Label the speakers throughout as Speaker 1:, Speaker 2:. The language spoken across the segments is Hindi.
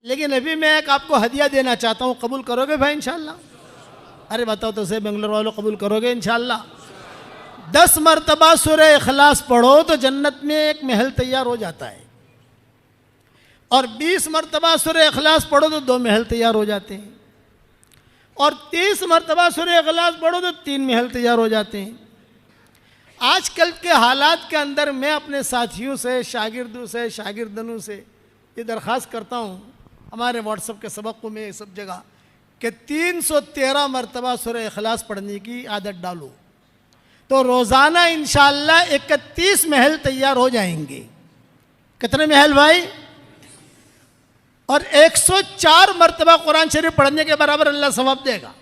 Speaker 1: लेकिन अभी मैं एक आपको हदिया देना चाहता हूँ, कबूल करोगे भाई इंशाल्लाह? अरे बताओ तो सही बेंगलोर वालों, कबूल करोगे इंशाल्लाह? 10 मरतबा सूरह इखलास पढ़ो तो जन्नत में एक महल तैयार हो जाता है, और 20 मरतबा सूरह इखलास पढ़ो तो 2 महल तैयार हो जाते हैं, और 30 मरतबा सूरह इखलास पढ़ो तो 3 महल तैयार हो जाते हैं। आजकल के हालात के अंदर मैं अपने साथियों से, शागिर्दों से, शागिर्दनों से ये दरख्वास्त करता हूँ, हमारे व्हाट्सएप के सबकों में सब जगह, कि 313 मरतबा सूरह इखलास पढ़ने की आदत डालो, तो रोज़ाना इंशाअल्लाह 31 महल तैयार हो जाएंगे। कितने महल भाई? और 104 मरतबा कुरान शरीफ पढ़ने के बराबर अल्लाह सवाब देगा।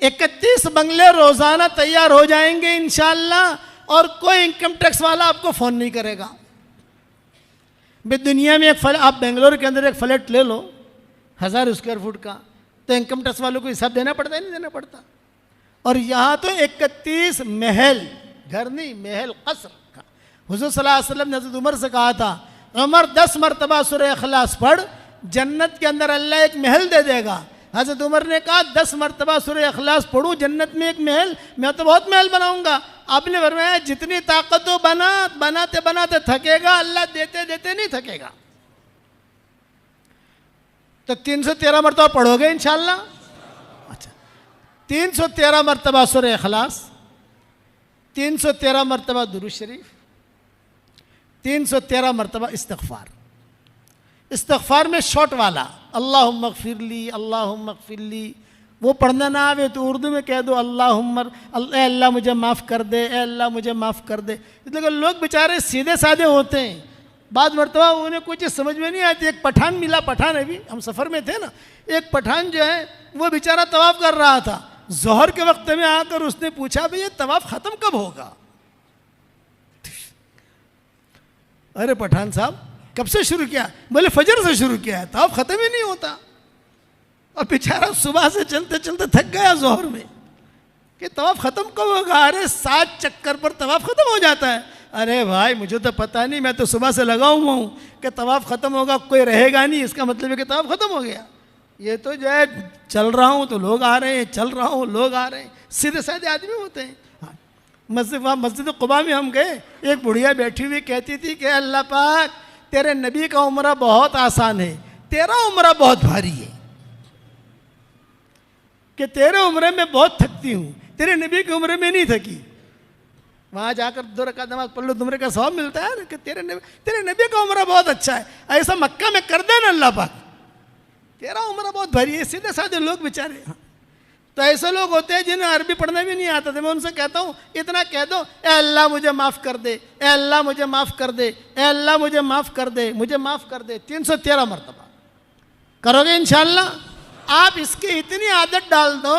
Speaker 1: 31 बंगले रोज़ाना तैयार हो जाएंगे इंशाअल्लाह, और कोई इनकम टैक्स वाला आपको फ़ोन नहीं करेगा। भाई दुनिया में एक आप बेंगलोर के अंदर एक फ्लैट ले लो 1000 स्क्वायर फुट का, तो इनकम टैक्स वालों को हिसाब देना पड़ता है, नहीं देना पड़ता। और यहाँ तो 31 महल, घर नहीं महल, कसर का। हुज़ूर सल्लल्लाहु अलैहि वसल्लम ने हज़रत उमर से कहा था, उमर 10 मरतबा सूरह इखलास पढ़, जन्नत के अंदर अल्लाह एक महल दे देगा। हज़रत उमर ने कहा 10 मरतबा सूरह इखलास पढ़ूँ, जन्नत में एक महल, मैं तो बहुत महल बनाऊंगा। आपने फरमाया जितनी ताकत हो बनाते बनाते थकेगा, अल्लाह देते देते नहीं थकेगा। तो 313 मरतबा पढ़ोगे इंशाअल्लाह? अच्छा, 313 मरतबा सूरह इखलास, 313 मरतबा दुरूद शरीफ, 313 मरतबा इस्तिग़फ़ार। इस्तिग़फ़ार में शॉर्ट वाला अल्लाहुम्मा अग़फ़िरली, अल्लाहुम्मा अग़फ़िरली, वो पढ़ना ना आवे तो उर्दू में कह दो अल्लाहुम्मा, अल्लाह मुझे माफ़ कर दे, अल्लाह मुझे माफ़ कर दे। इसलिए लोग बेचारे सीधे साधे होते हैं, बाद मरतबा उन्हें कुछ समझ में नहीं आती। एक पठान मिला, पठान, अभी हम सफ़र में थे ना, एक पठान जो है वो बेचारा तवाफ़ कर रहा था, ज़ोहर के वक्त में आकर उसने पूछा भाई ये तवाफ़ ख़त्म कब होगा? अरे पठान साहब कब से शुरू किया? बोले फजर से शुरू किया है, तवाफ़ ख़त्म ही नहीं होता। और बेचारा सुबह से चलते चलते थक गया ज़ोहर में, कि तवाफ़ ख़त्म कब होगा? अरे 7 चक्कर पर तवाफ़ ख़त्म हो जाता है। अरे भाई मुझे तो पता नहीं, मैं तो सुबह से लगा हुआ हूँ कि तवाफ़ ख़त्म होगा, कोई रहेगा नहीं, इसका मतलब है कि तवाफ़ ख़त्म हो गया। ये तो जो है चल रहा हूँ तो लोग आ रहे हैं, चल रहा हूँ लोग आ रहे हैं, सीधे साधे आदमी होते हैं। हाँ, मस्जिद क़ुबा में हम गए, एक बुढ़िया बैठी हुई कहती थी कि अल्लाह पाक तेरे नबी का उम्रा बहुत आसान है, तेरा उम्रा बहुत भारी है, कि तेरे उम्रे में बहुत थकती हूँ, तेरे नबी की उम्र में नहीं थकी। वहाँ जाकर 2 रकात नमाज़ पढ़ लो, तुमरे का सवाब मिलता है ना, कि तेरे नबी का उम्र बहुत अच्छा है। ऐसा मक्का में कर देना अल्लाह पाक, तेरा उम्र बहुत भारी है। सीधे साधे लोग बेचारे। तो ऐसे लोग होते हैं जिन्हें अरबी पढ़ना भी नहीं आता था। मैं उनसे कहता हूँ इतना कह दो, ए अल्लाह मुझे माफ़ कर दे, ए अल्लाह मुझे माफ़ कर दे, ए अल्लाह मुझे माफ़ कर दे, मुझे माफ़ कर दे। 313 मरतबा करोगे इंशाअल्लाह? आप इसकी इतनी आदत डाल दो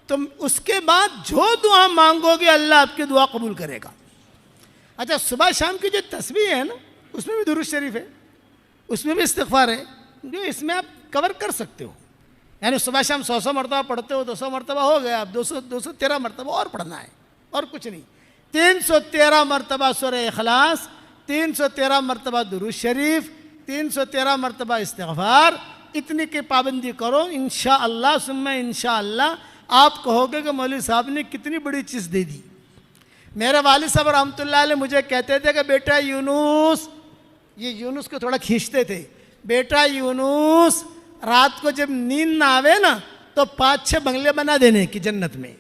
Speaker 1: तो उसके बाद जो दुआ मांगोगे अल्लाह आपकी दुआ कबूल करेगा। अच्छा, सुबह शाम की जो तस्बीह है ना, उसमें भी दुरूद शरीफ है, उसमें भी इस्तिग़फ़ार है, जो इसमें आप कवर कर सकते हो। यानी सुबह शाम 100 मरतबा पढ़ते हो, 200 मरतबा हो गया, अब 213 मरतबा और पढ़ना है, और कुछ नहीं। 313 मरतबा सूरह इखलास, 313 मरतबा दुरूद शरीफ, 313 मरतबा इस्तिग़फ़ार, इतनी की पाबंदी करो। इंशाअल्लाह सुम्मा इंशाअल्लाह आप कहोगे कि मौलवी साहब ने कितनी बड़ी चीज़ दे दी। मेरे वालिद साहब रहमतुल्लाह अलैह मुझे कहते थे कि बेटा यूनुस, ये यूनुस को थोड़ा खींचते थे, बेटा यूनुस रात को जब नींद ना आवे ना तो 5-6 बंगले बना देने की जन्नत में,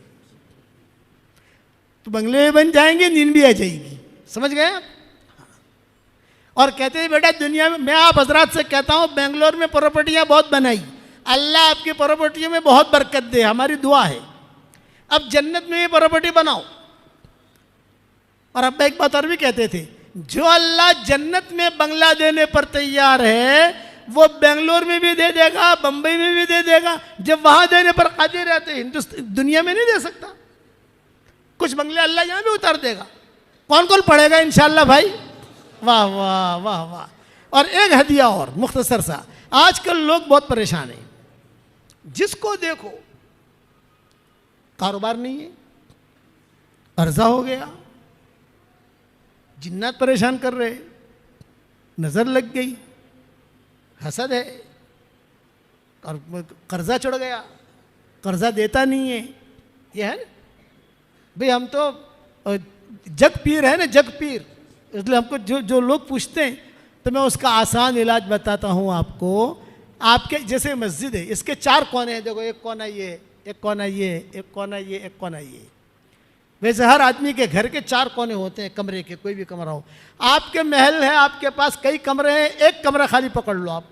Speaker 1: तो बंगले बन जाएंगे, नींद भी आ जाएगी। समझ गए आप? और कहते हैं बेटा दुनिया में, मैं आप हजरात से कहता हूँ बेंगलोर में प्रॉपर्टियाँ बहुत बनाई, अल्लाह आपकी प्रॉपर्टियों में बहुत बरकत दे, हमारी दुआ है। अब जन्नत में ये प्रॉपर्टी बनाओ। और अब एक बात और भी कहते थे, जो अल्लाह जन्नत में बंगला देने पर तैयार है वो बेंगलोर में भी दे देगा, बंबई में भी दे देगा। जब वहाँ देने पर कादिर रहते, हिंदुस्तान दुनिया में नहीं दे सकता। कुछ बंगले अल्लाह यहाँ भी उतार देगा। कौन कौन पढ़ेगा इंशाअल्लाह भाई? वाह वाह वाह वाह। और एक हदिया और मुख्तसर सा, आजकल लोग बहुत परेशान हैं, जिसको देखो कारोबार नहीं है, कर्जा हो गया, जिन्नात परेशान कर रहे, नज़र लग गई, हसद है, और कर्जा चढ़ गया, कर्जा देता नहीं है, ये है ना भाई। हम तो जग पीर है ना, जग पीर, इसलिए हमको जो जो लोग पूछते हैं तो मैं उसका आसान इलाज बताता हूँ आपको। आपके जैसे मस्जिद है, इसके 4 कोने हैं, देखो एक कोना ये, एक कोना ये, एक कोना ये, एक कोना ये। वैसे हर आदमी के घर के 4 कोने होते हैं, कमरे के, कोई भी कमरा हो। आपके महल है, आपके पास कई कमरे हैं, एक कमरा खाली पकड़ लो आप।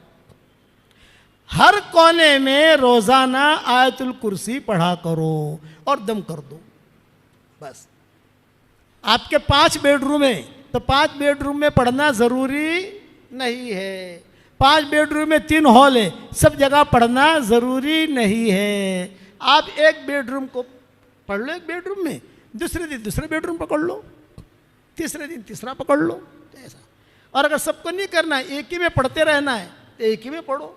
Speaker 1: हर कोने में रोजाना आयतुल कुर्सी पढ़ा करो और दम कर दो, बस। आपके 5 बेडरूम है तो 5 बेडरूम में पढ़ना जरूरी नहीं है। 5 बेडरूम में 3 हॉल है, सब जगह पढ़ना जरूरी नहीं है। आप एक बेडरूम को पढ़ लो, एक बेडरूम में, दूसरे दिन दूसरे बेडरूम पकड़ लो, तीसरे दिन तीसरा पकड़ लो, ऐसा। और अगर सबको नहीं करना है, एक ही में पढ़ते रहना है तो एक ही में पढ़ो।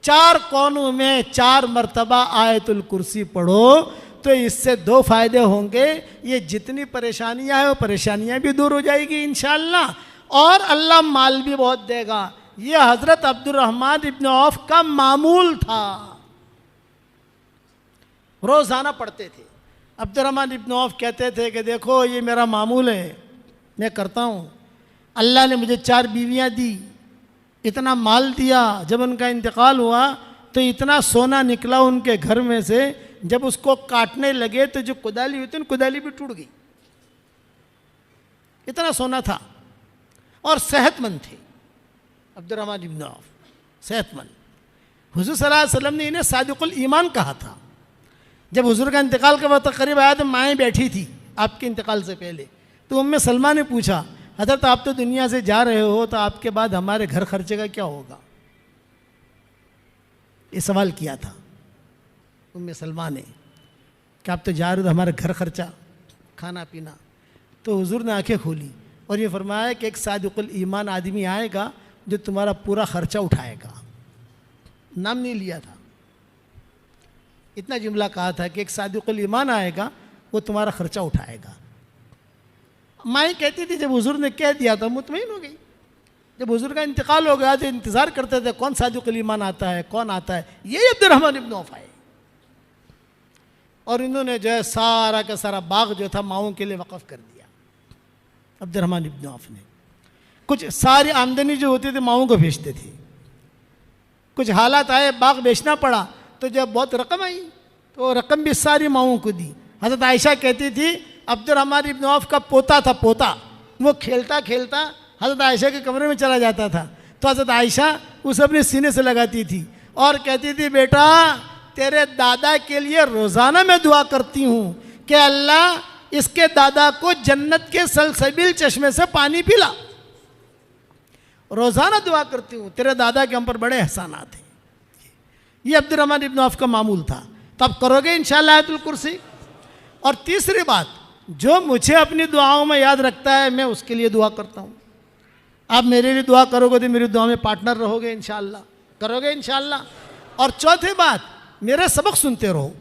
Speaker 1: 4 कोनों में 4 मरतबा आयतुल कुर्सी पढ़ो तो इससे 2 फायदे होंगे। ये जितनी परेशानियां हैं वो परेशानियां भी दूर हो जाएगी इंशाअल्लाह, और अल्लाह माल भी बहुत देगा। ये हज़रत अब्दुर्रहमान इब्न औफ का मामूल था, रोज़ाना पढ़ते थे। अब्दुर्रहमान इब्न औफ कहते थे कि देखो ये मेरा मामूल है, मैं करता हूँ। अल्लाह ने मुझे 4 बीवियाँ दी, इतना माल दिया। जब उनका इंतकाल हुआ तो इतना सोना निकला उनके घर में से, जब उसको काटने लगे तो जो कुदाली हुई थी, कुदाली भी टूट गई, इतना सोना था। और सेहतमंद थे अब्दुर्रहमान इब्न औफ, सेहतमंद। हुजूर सल्लल्लाहु अलैहि वसल्लम ने इन्हें सादिकुल ईमान कहा था। जब हुजूर का इंतकाल का वक्त करीब आया तो माएँ बैठी थी आपके इंतकाल से पहले, तो उम्मे सलमा ने पूछा, हज़रत आप तो दुनिया से जा रहे हो, तो आपके बाद हमारे घर खर्चे का क्या होगा? ये सवाल किया था उम्मे सलमा ने कि आप तो जा रहे हो, तो हमारे घर खर्चा, खाना पीना। तो हुजूर ने आंखें खोली और ये फरमाया कि एक सादिकुल ईमान आदमी आएगा जो तुम्हारा पूरा खर्चा उठाएगा। नाम नहीं लिया था, इतना जुमला कहा था कि एक सादिकुल ईमान आएगा, वो तुम्हारा खर्चा उठाएगा। माँ कहती थी जब हुजूर ने कह दिया तो मुतमईन हो गई। जब हुजूर का इंतकाल हो गया तो इंतज़ार करते थे कौन सादिकुल ईमान आता है, कौन आता है। ये अब्दुर्रहमान इब्न औफ आए और इन्होंने जो है सारा का सारा बाग जो था माओं के लिए वक़फ़ कर दिया। अब्दुर्रहमान इब्न औफ ने कुछ सारी आमदनी जो होती थी माओं को भेजते थे। कुछ हालात आए, बाग बेचना पड़ा, तो जब बहुत रकम आई तो रकम भी सारी माओं को दी। हज़रत आयशा कहती थी अब्दुर्रहमान इब्न औफ का पोता था, पोता, वो खेलता खेलता हज़रत आयशा के कमरे में चला जाता था, तो हज़रत आयशा उसे अपने सीने से लगाती थी और कहती थी बेटा तेरे दादा के लिए रोज़ाना मैं दुआ करती हूँ कि अल्लाह इसके दादा को जन्नत के सलसबील चश्मे से पानी पिला। रोज़ाना दुआ करती हूँ, तेरे दादा के हम पर बड़े एहसानात हैं। ये अब्दुर्रहमान इब्न औफ का मामूल था। तो आप करोगे इंशाअल्लाह आयतुल कुर्सी। और तीसरी बात, जो मुझे अपनी दुआओं में याद रखता है मैं उसके लिए दुआ करता हूँ। आप मेरे लिए दुआ करोगे तो मेरी दुआ में पार्टनर रहोगे इंशाअल्लाह, करोगे इंशाअल्लाह। और चौथी बात, मेरे सबक सुनते रहो।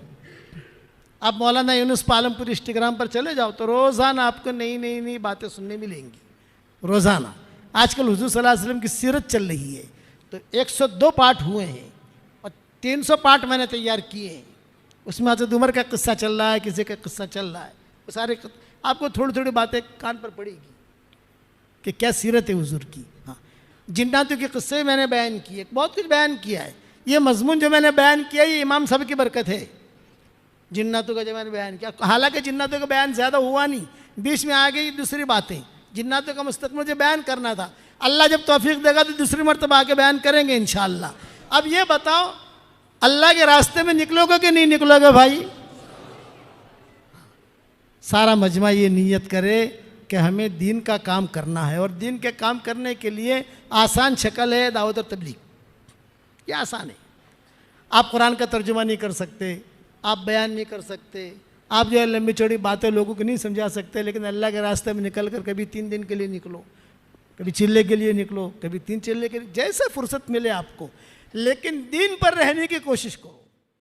Speaker 1: आप मौलाना यूनुस पालमपुर इंस्टाग्राम पर चले जाओ तो रोज़ाना आपको नई नई नई बातें सुनने मिलेंगी, रोज़ाना। आजकल हुजूर सल्लल्लाहु अलैहि वसल्लम की सीरत चल रही है, तो 102 पाठ हुए हैं और 300 पाठ मैंने तैयार किए हैं। उसमें हज़रत उमर का किस्सा चल रहा है, किसी का किस्सा चल रहा है, वो सारे आपको थोड़ी थोड़ी बातें कान पर पड़ेगी कि क्या सीरत है हुजूर की। हाँ, जिन्नातों के किस्से मैंने बयान किए, बहुत कुछ बयान किया है। ये मजमून जो मैंने बयान किया ये इमाम साहब की बरकत है। जिन्नातों का जो मैंने बयान किया, हालांकि जिन्नातों का बयान ज़्यादा हुआ नहीं, बीच में आ गई दूसरी बातें। जिन्नातों का मुस्तक़बिल मुझे बयान करना था, अल्लाह जब तौफीक देगा तो दूसरी मरतबा आके बयान करेंगे इंशाअल्लाह। अब ये बताओ अल्लाह के रास्ते में निकलोगे कि नहीं निकलोगे भाई? सारा मजमा ये नीयत करे कि हमें दीन का काम करना है, और दीन के काम करने के लिए आसान शक्ल है दावत और तबलीग। ये आसान है। आप कुरान का तर्जुमा नहीं कर सकते, आप बयान नहीं कर सकते, आप जो है लंबी चौड़ी बातें लोगों को नहीं समझा सकते, लेकिन अल्लाह के रास्ते में निकल कर कभी 3 दिन के लिए निकलो, कभी चिल्ले के लिए निकलो, कभी 3 चिल्ले के लिए, जैसे फुर्सत मिले आपको, लेकिन दीन पर रहने की कोशिश करो।